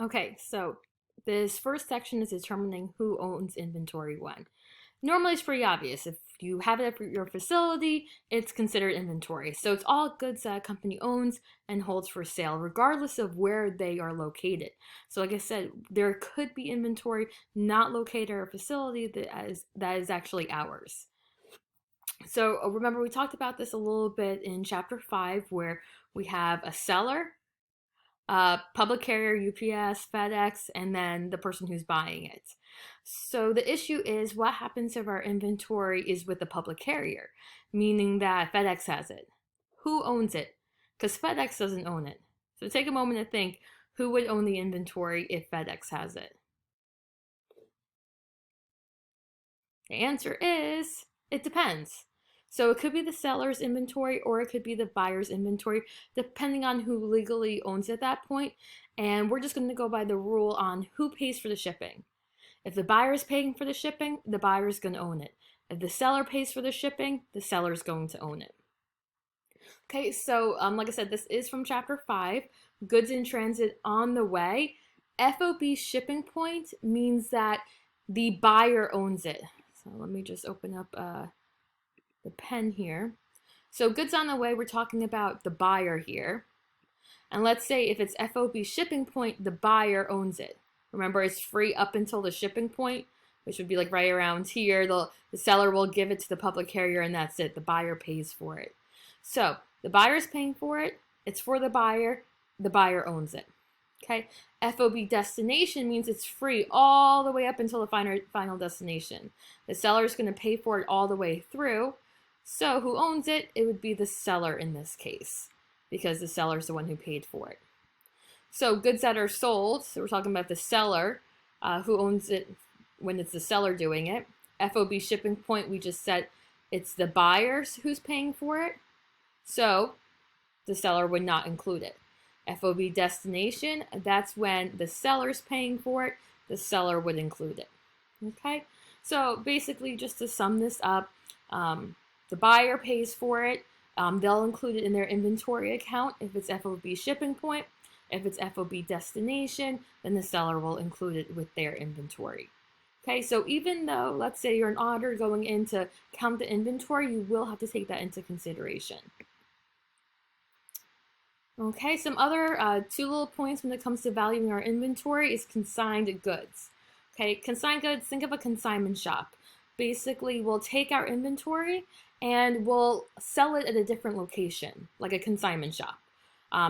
Okay, so this first section is determining who owns inventory when. Normally, it's pretty obvious. If you have it at your facility, it's considered inventory. So it's all goods that a company owns and holds for sale, regardless of where they are located. So, like I said, there could be inventory not located at a facility that is actually ours. So remember, we talked about this a little bit in chapter 5, where we have a seller, public carrier, UPS, FedEx, and then the person who's buying it. So the issue is what happens if our inventory is with the public carrier, meaning that FedEx has it. Who owns it? Because FedEx doesn't own it. So take a moment to think, who would own the inventory if FedEx has it? The answer is it depends. So it could be the seller's inventory or it could be the buyer's inventory, depending on who legally owns it at that point. And we're just going to go by the rule on who pays for the shipping. If the buyer is paying for the shipping, the buyer is going to own it. If the seller pays for the shipping, the seller is going to own it. Okay, so like I said, this is from chapter 5, goods in transit on the way. FOB shipping point means that the buyer owns it. So let me just open up the pen here. So goods on the way, we're talking about the buyer here. And let's say if it's FOB shipping point, the buyer owns it. Remember, it's free up until the shipping point, which would be like right around here. The seller will give it to the public carrier and that's it. The buyer pays for it. So the buyer is paying for it. It's for the buyer owns it. Okay, FOB destination means it's free all the way up until the final destination. The seller is going to pay for it all the way through. So who owns it? It would be the seller in this case, because the seller is the one who paid for it. So goods that are sold, so we're talking about the seller, who owns it when it's the seller doing it. FOB shipping point, we just said it's the buyer who's paying for it. So the seller would not include it. FOB destination, that's when the seller's paying for it, the seller would include it. Okay, so basically, just to sum this up, the buyer pays for it. They'll include it in their inventory account if it's FOB shipping point. If it's FOB destination, then the seller will include it with their inventory. Okay, so even though, let's say you're an auditor going in to count the inventory, you will have to take that into consideration. Okay, some other two little points when it comes to valuing our inventory is consigned goods. Okay, consigned goods, think of a consignment shop. Basically, we'll take our inventory and we'll sell it at a different location, like a consignment shop.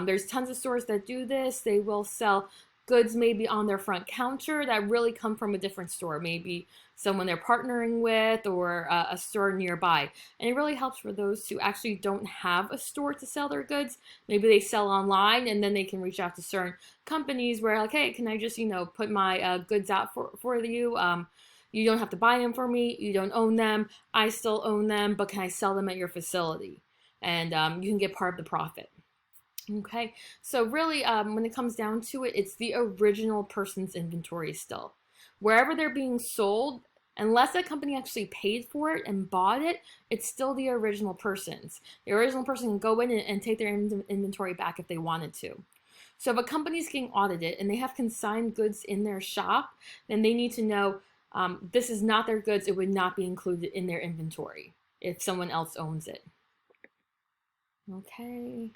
There's tons of stores that do this. They will sell goods maybe on their front counter that really come from a different store, maybe someone they're partnering with or a store nearby. And it really helps for those who actually don't have a store to sell their goods. Maybe they sell online and then they can reach out to certain companies where like, hey, can I just, put my goods out for you? You don't have to buy them for me. You don't own them. I still own them, but can I sell them at your facility? And you can get part of the profit. Okay, so really, when it comes down to it, it's the original person's inventory still. Wherever they're being sold, unless that company actually paid for it and bought it, it's still the original person's. The original person can go in and take their inventory back if they wanted to. So if a company's getting audited and they have consigned goods in their shop, then they need to know this is not their goods. It would not be included in their inventory if someone else owns it. Okay.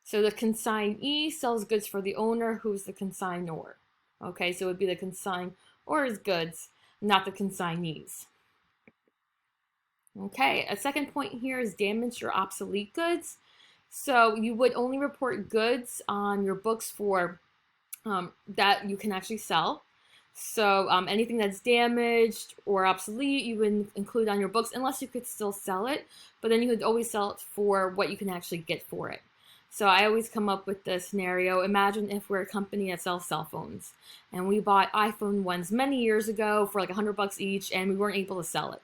So the consignee sells goods for the owner, who's the consignor. Okay, so it would be the consignor's goods, not the consignees. Okay, a second point here is damaged or obsolete goods. So you would only report goods on your books for that you can actually sell. So anything that's damaged or obsolete, you would include on your books unless you could still sell it, but then you could always sell it for what you can actually get for it. So I always come up with this scenario. Imagine if we're a company that sells cell phones and we bought iPhone ones many years ago for like $100 each and we weren't able to sell it.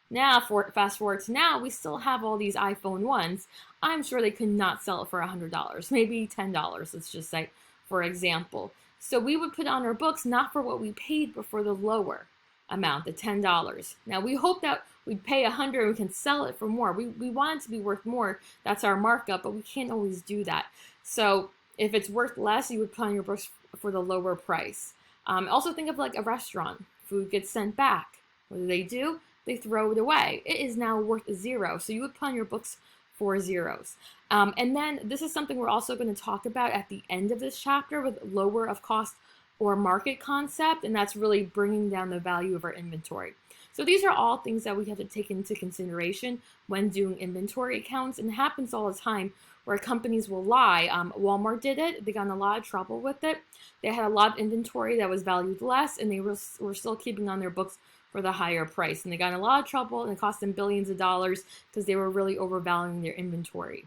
Now, fast forward to now, we still have all these iPhone ones. I'm sure they could not sell it for $100, maybe $10, let's just say, for example. So we would put on our books not for what we paid, but for the lower amount, the $10. Now we hope that we'd pay $100 and we can sell it for more. We want it to be worth more. That's our markup, but we can't always do that. So if it's worth less, you would put on your books for the lower price. Also think of like a restaurant. Food gets sent back. What do? They throw it away. It is now worth 0. So you would put on your books 4 zeros. And then this is something we're also going to talk about at the end of this chapter with lower of cost or market concept, and that's really bringing down the value of our inventory. So these are all things that we have to take into consideration when doing inventory accounts, and it happens all the time where companies will lie. Walmart did it. They got in a lot of trouble with it. They had a lot of inventory that was valued less, and they were still keeping on their books for the higher price. And they got in a lot of trouble, and it cost them billions of dollars because they were really overvaluing their inventory.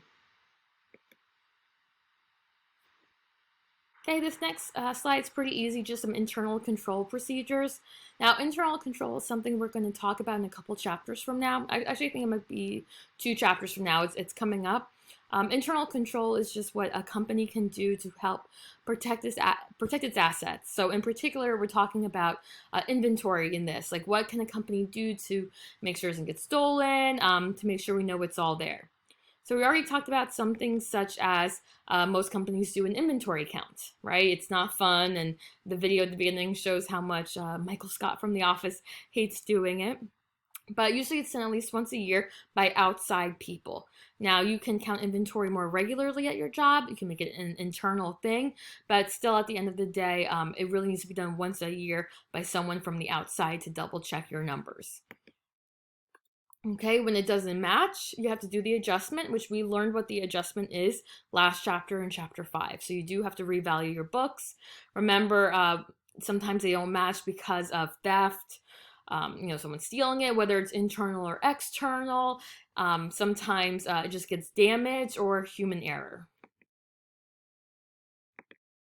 Okay, this next slide is pretty easy, just some internal control procedures. Now, internal control is something we're going to talk about in a couple chapters from now. I actually think it might be 2 chapters from now. It's coming up. Internal control is just what a company can do to help protect its assets. So in particular, we're talking about inventory in this. Like, what can a company do to make sure it doesn't get stolen, to make sure we know it's all there. So we already talked about some things such as most companies do an inventory count, right? It's not fun, and the video at the beginning shows how much Michael Scott from The Office hates doing it. But usually it's done at least once a year by outside people. Now, you can count inventory more regularly at your job. You can make it an internal thing, but still at the end of the day, it really needs to be done once a year by someone from the outside to double check your numbers. Okay, when it doesn't match, you have to do the adjustment, which we learned what the adjustment is last chapter in chapter 5. So you do have to revalue your books. Remember, sometimes they don't match because of theft. Someone stealing it, whether it's internal or external. Sometimes it just gets damaged or human error.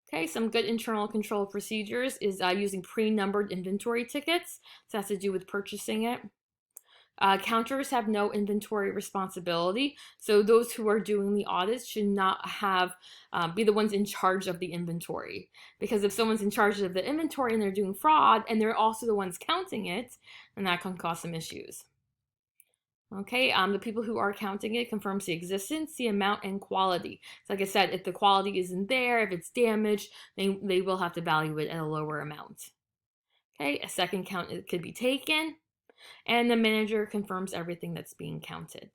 Okay, some good internal control procedures is using pre-numbered inventory tickets. So that's to do with purchasing it. Counters have no inventory responsibility, so those who are doing the audits should not be the ones in charge of the inventory. Because if someone's in charge of the inventory and they're doing fraud and they're also the ones counting it, then that can cause some issues. Okay, the people who are counting it confirms the existence, the amount, and quality. So like I said, if the quality isn't there, if it's damaged, they will have to value it at a lower amount. Okay, a second count could be taken, and the manager confirms everything that's being counted.